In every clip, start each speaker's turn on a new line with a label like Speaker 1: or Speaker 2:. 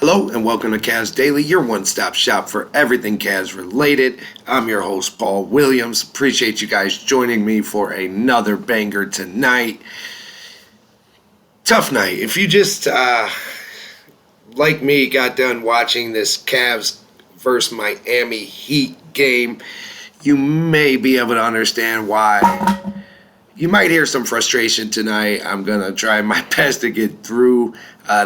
Speaker 1: Hello and welcome to Cavs Daily, your one-stop shop for everything Cavs related. I'm your host, Paul Williams. Appreciate you guys joining me for another banger tonight. Tough night. If you just, like me, got done watching this Cavs versus Miami Heat game, you may be able to understand why you might hear some frustration tonight. I'm going to try my best to get through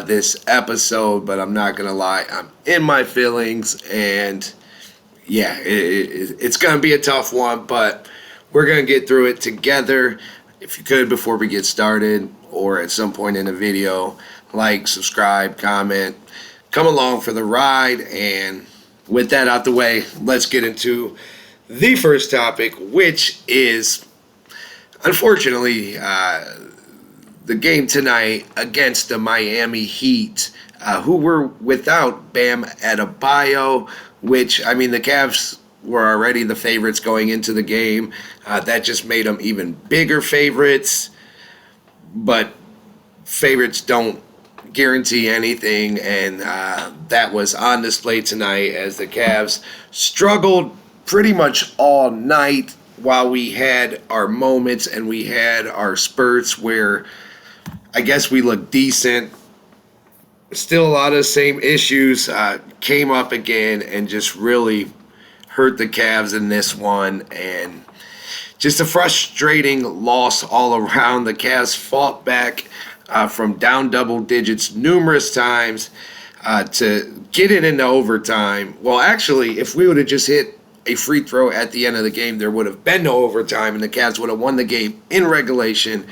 Speaker 1: this episode, but I'm not going to lie. I'm in my feelings, and yeah, it's going to be a tough one, but we're going to get through it together. If you could, before we get started or at some point in the video, like, subscribe, comment, come along for the ride. And with that out the way, let's get into the first topic, which is, unfortunately, the game tonight against the Miami Heat, who were without Bam Adebayo, which, I mean, the Cavs were already the favorites going into the game. That just made them even bigger favorites. But favorites don't guarantee anything, and that was on display tonight as the Cavs struggled pretty much all night, while we had our moments and we had our spurts where I guess we looked decent. Still a lot of the same issues came up again and just really hurt the Cavs in this one. And just a frustrating loss all around. The Cavs fought back from down double digits numerous times to get it into overtime. Well, actually, if we would have just hit a free throw at the end of the game, there would have been no overtime, and the Cavs would have won the game in regulation.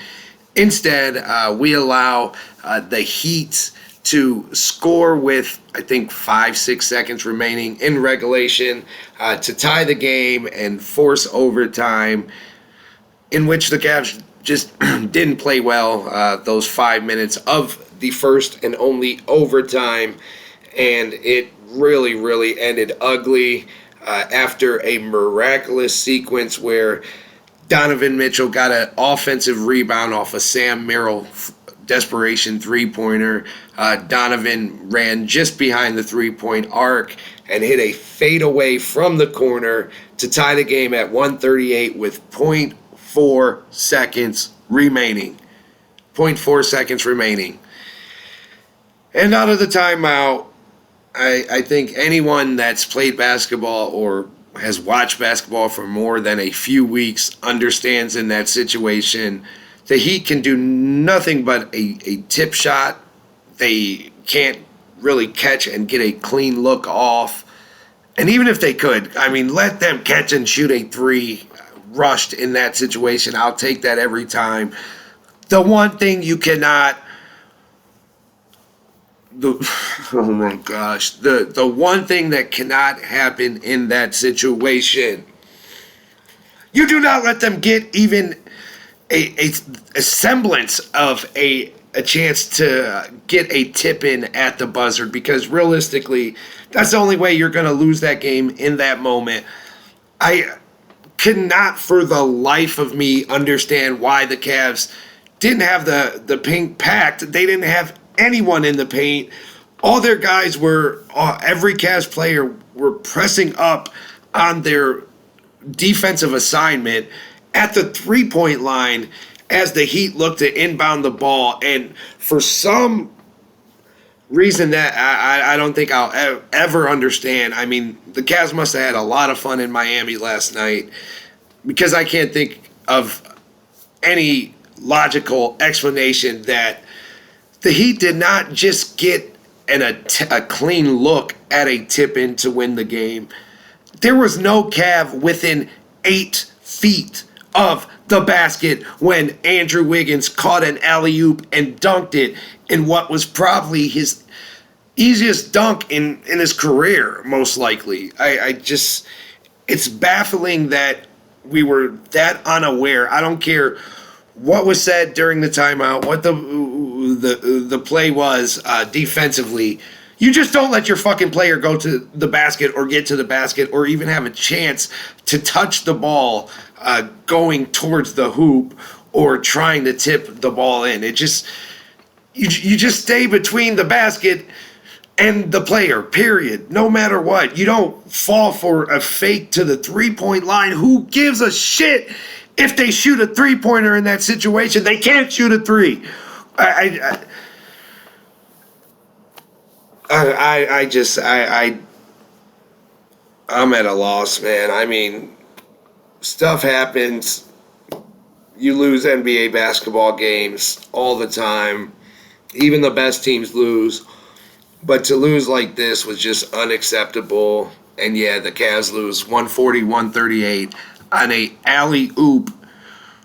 Speaker 1: Instead, we allow the Heat to score with, I think, 5-6 seconds remaining in regulation to tie the game and force overtime, in which the Cavs just didn't play well those 5 minutes of the first and only overtime, and it really, really ended ugly. After a miraculous sequence where Donovan Mitchell got an offensive rebound off a Sam Merrill desperation three-pointer. Donovan ran just behind the three-point arc and hit a fadeaway from the corner to tie the game at 138 with 0.4 seconds remaining. 0.4 seconds remaining. And out of the timeout, I think anyone that's played basketball or has watched basketball for more than a few weeks understands in that situation the Heat can do nothing but a tip shot. They can't really catch and get a clean look off. And even if they could, I mean, let them catch and shoot a three rushed in that situation. I'll take that every time. The one thing you cannot... Oh my gosh. The one thing that cannot happen in that situation, you do not let them get even a semblance of a chance to get a tip in at the buzzer, because realistically, that's the only way you're going to lose that game in that moment. I cannot for the life of me understand why the Cavs didn't have the paint packed. They didn't have anyone in the paint. All their guys were, every Cavs player were pressing up on their defensive assignment at the three-point line as the Heat looked to inbound the ball. And for some reason that I don't think I'll ever understand, I mean, the Cavs must have had a lot of fun in Miami last night, because I can't think of any logical explanation that the Heat did not just get a clean look at a tip-in to win the game. There was no Cav within 8 feet of the basket when Andrew Wiggins caught an alley-oop and dunked it in what was probably his easiest dunk in his career, most likely. I just, it's baffling that we were that unaware. I don't care what was said during the timeout, what the play was defensively. You just don't let your fucking player go to the basket or get to the basket or even have a chance to touch the ball going towards the hoop or trying to tip the ball in. It just, you just stay between the basket and the player, period. No matter what. You don't fall for a fake to the three-point line. Who gives a shit if they shoot a three-pointer in that situation? They can't shoot a three. I'm at a loss, man. I mean, stuff happens. You lose NBA basketball games all the time. Even the best teams lose. But to lose like this was just unacceptable. And yeah, the Cavs lose 140-138 on a alley-oop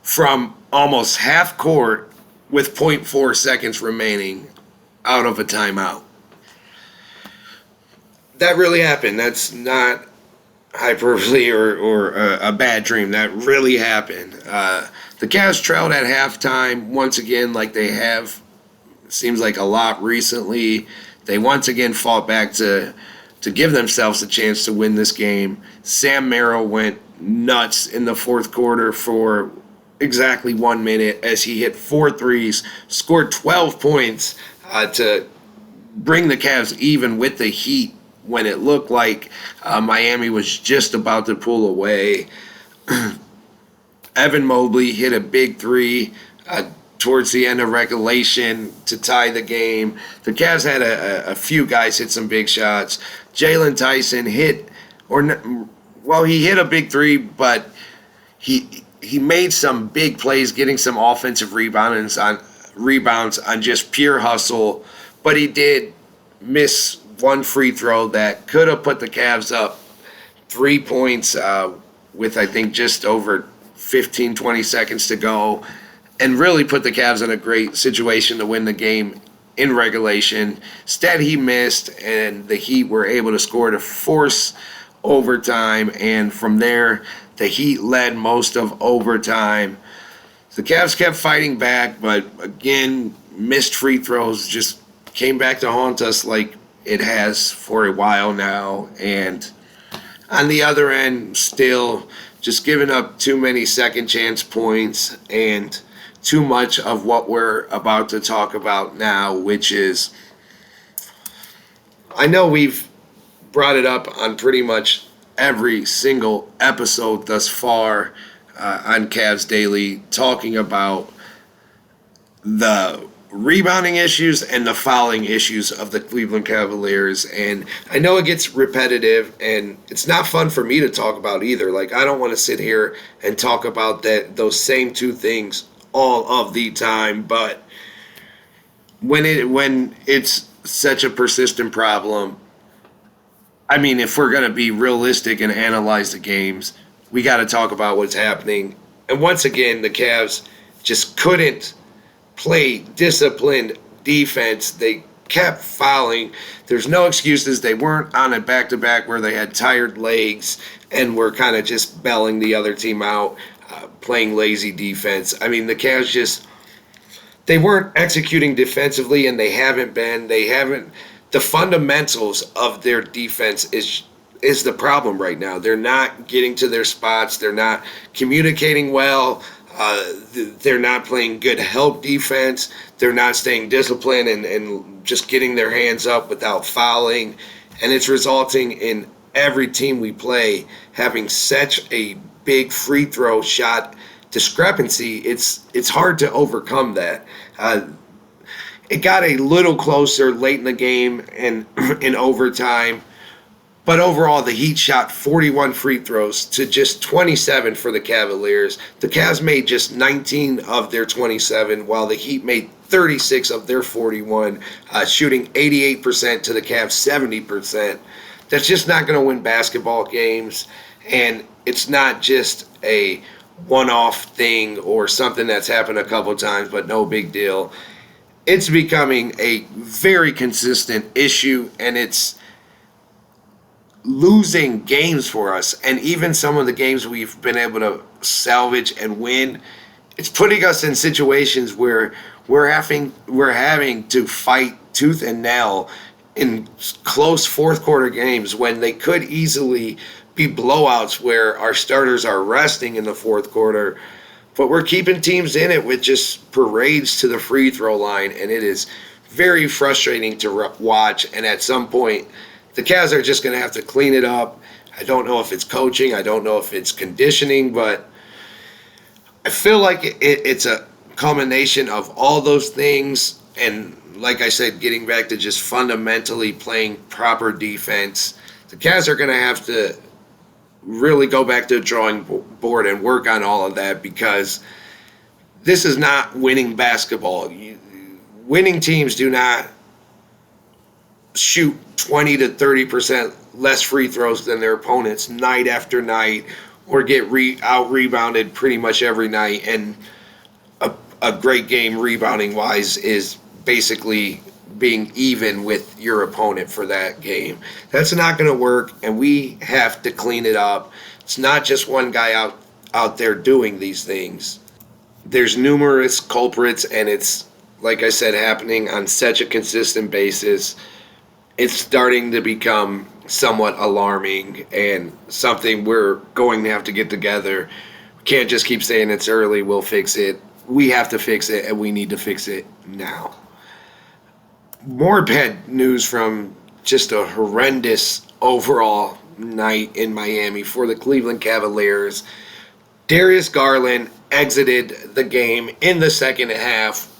Speaker 1: from almost half court with .4 seconds remaining out of a timeout. That really happened. That's not hyperbole or a bad dream. That really happened. The Cavs trailed at halftime once again, like they have. Seems like a lot recently. They once again fought back to give themselves a chance to win this game. Sam Merrill went nuts in the fourth quarter for exactly 1 minute as he hit 4 threes, scored 12 points to bring the Cavs even with the Heat when it looked like Miami was just about to pull away. Evan Mobley hit a big three towards the end of regulation to tie the game. The Cavs had a few guys hit some big shots. Jalen Tyson hit a big three, but he made some big plays, getting some offensive rebounds on just pure hustle. But he did miss one free throw that could have put the Cavs up 3 points with, I think, just over 15, 20 seconds to go, and really put the Cavs in a great situation to win the game in regulation. Instead, he missed, and the Heat were able to score to force overtime, and from there, the Heat led most of overtime. The Cavs kept fighting back, but again, missed free throws just came back to haunt us like it has for a while now. And on the other end, still just giving up too many second chance points and too much of what we're about to talk about now, which is, I know we've brought it up on pretty much every single episode thus far on Cavs Daily, talking about the rebounding issues and the fouling issues of the Cleveland Cavaliers. And I know it gets repetitive, and it's not fun for me to talk about either. Like, I don't want to sit here and talk about those same two things all of the time, but when it's such a persistent problem, I mean, if we're going to be realistic and analyze the games, we got to talk about what's happening. And once again, the Cavs just couldn't play disciplined defense. They kept fouling. There's no excuses. They weren't on a back-to-back where they had tired legs and were kind of just belling the other team out, playing lazy defense. I mean, the Cavs they weren't executing defensively, and they haven't been. The fundamentals of their defense is the problem right now. They're not getting to their spots. They're not communicating well. They're not playing good help defense. They're not staying disciplined and just getting their hands up without fouling. And it's resulting in every team we play having such a big free throw shot discrepancy. It's hard to overcome that. It got a little closer late in the game and in overtime. But overall, the Heat shot 41 free throws to just 27 for the Cavaliers. The Cavs made just 19 of their 27, while the Heat made 36 of their 41, shooting 88% to the Cavs 70%. That's just not going to win basketball games, and it's not just a one-off thing or something that's happened a couple times, but no big deal. It's becoming a very consistent issue, and it's losing games for us. And even some of the games we've been able to salvage and win, it's putting us in situations where we're having to fight tooth and nail in close fourth quarter games when they could easily be blowouts where our starters are resting in the fourth quarter. But we're keeping teams in it with just parades to the free throw line, and it is very frustrating to watch. And at some point, the Cavs are just going to have to clean it up. I don't know if it's coaching. I don't know if it's conditioning, but I feel like it's a culmination of all those things. And like I said, getting back to just fundamentally playing proper defense, the Cavs are going to have to really go back to the drawing board and work on all of that, because this is not winning basketball. Winning teams do not shoot 20 to 30% less free throws than their opponents night after night, or get out rebounded pretty much every night. And a great game rebounding wise is basically being even with your opponent for that game. That's not going to work, and we have to clean it up. It's not just one guy out there doing these things. There's numerous culprits, and it's, like I said, happening on such a consistent basis. It's starting to become somewhat alarming and something we're going to have to get together. We can't just keep saying it's early, we'll fix it. We have to fix it, and we need to fix it now. More bad news from just a horrendous overall night in Miami for the Cleveland Cavaliers. Darius Garland exited the game in the second half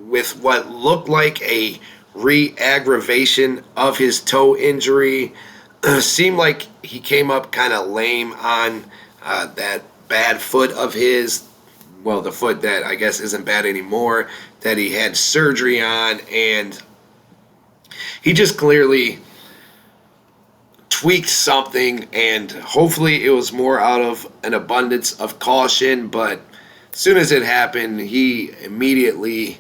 Speaker 1: with what looked like a re-aggravation of his toe injury. Seemed like he came up kind of lame on that bad foot of his. Well, the foot that I guess isn't bad anymore, that he had surgery on, and he just clearly tweaked something, and hopefully it was more out of an abundance of caution. But as soon as it happened, he immediately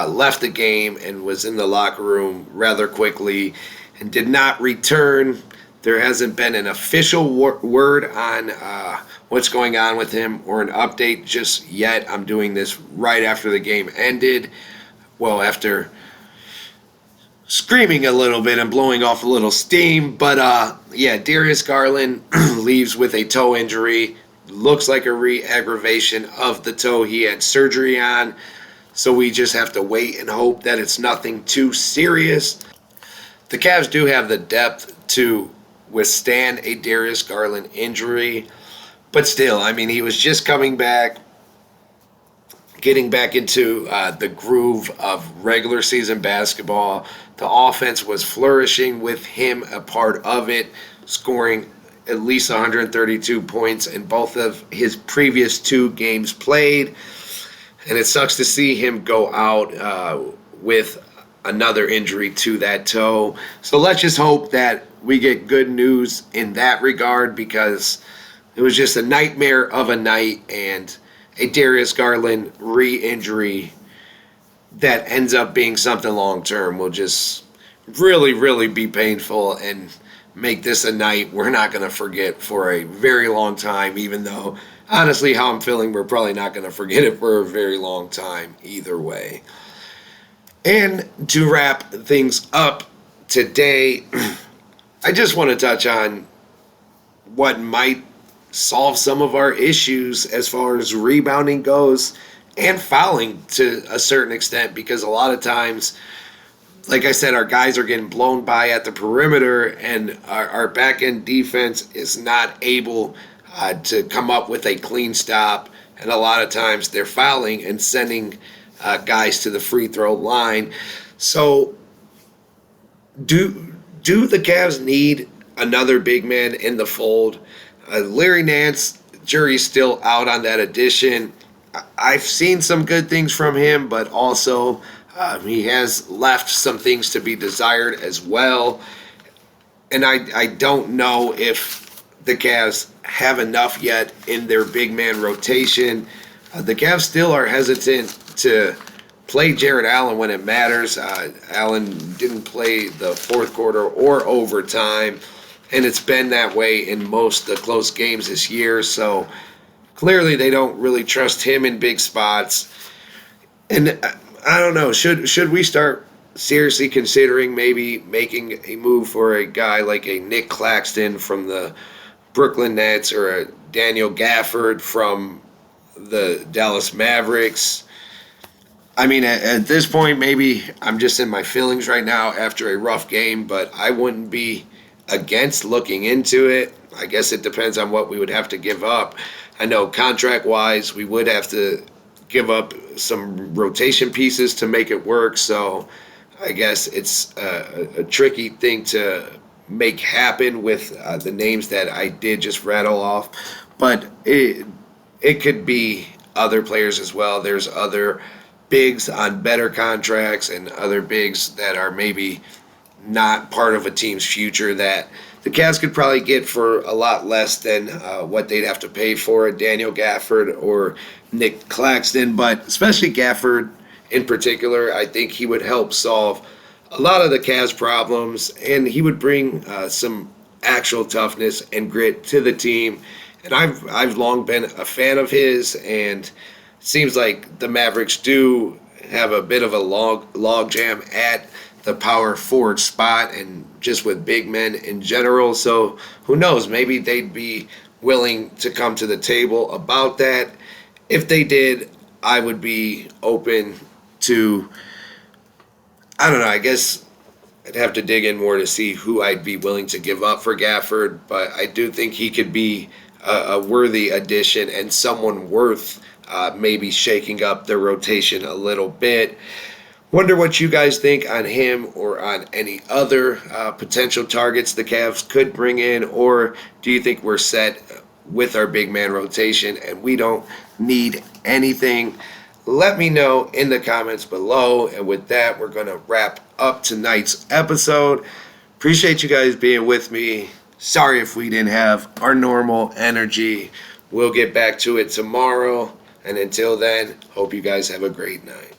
Speaker 1: left the game and was in the locker room rather quickly and did not return. There hasn't been an official word on what's going on with him or an update just yet. I'm doing this right after the game ended. Well, after screaming a little bit and blowing off a little steam. But yeah, Darius Garland leaves with a toe injury. Looks like a re-aggravation of the toe he had surgery on. So we just have to wait and hope that it's nothing too serious. The Cavs do have the depth to withstand a Darius Garland injury. But still, I mean, he was just coming back, getting back into the groove of regular season basketball. The offense was flourishing with him a part of it, scoring at least 132 points in both of his previous 2 games played. And it sucks to see him go out with another injury to that toe. So let's just hope that we get good news in that regard, because it was just a nightmare of a night, and a Darius Garland re-injury that ends up being something long-term will just really, really be painful and make this a night we're not going to forget for a very long time, even though, honestly, how I'm feeling, we're probably not going to forget it for a very long time either way. And to wrap things up today, I just want to touch on what might solve some of our issues as far as rebounding goes and fouling to a certain extent, because a lot of times, like I said, our guys are getting blown by at the perimeter, and our back-end defense is not able to come up with a clean stop, and a lot of times they're fouling and sending guys to the free throw line. So do the Cavs need another big man in the fold? Larry Nance, jury's still out on that addition. I've seen some good things from him, but also he has left some things to be desired as well. And I don't know if the Cavs have enough yet in their big man rotation. The Cavs still are hesitant to play Jared Allen when it matters. Allen didn't play the fourth quarter or overtime, and it's been that way in most of the close games this year. So clearly they don't really trust him in big spots. And I don't know, should we start seriously considering maybe making a move for a guy like a Nick Claxton from the Brooklyn Nets or a Daniel Gafford from the Dallas Mavericks? I mean, at this point, maybe I'm just in my feelings right now after a rough game, but I wouldn't be against looking into it. I guess it depends on what we would have to give up. I know contract wise, we would have to give up some rotation pieces to make it work. So I guess it's a tricky thing to make happen with the names that I did just rattle off. But it could be other players as well. There's other bigs on better contracts and other bigs that are maybe not part of a team's future that the Cavs could probably get for a lot less than what they'd have to pay for a Daniel Gafford or Nick Claxton. But especially Gafford in particular, I think he would help solve a lot of the Cavs' problems, and he would bring some actual toughness and grit to the team. And I've long been a fan of his, and it seems like the Mavericks do have a bit of a log jam at the power forward spot and just with big men in general. So who knows? Maybe they'd be willing to come to the table about that. If they did, I would be open to, I don't know, I guess I'd have to dig in more to see who I'd be willing to give up for Gafford, but I do think he could be a worthy addition and someone worth maybe shaking up the rotation a little bit. Wonder what you guys think on him or on any other potential targets the Cavs could bring in, or do you think we're set with our big man rotation and we don't need anything? Let me know in the comments below. And with that, we're going to wrap up tonight's episode. Appreciate you guys being with me. Sorry if we didn't have our normal energy. We'll get back to it tomorrow. And until then, hope you guys have a great night.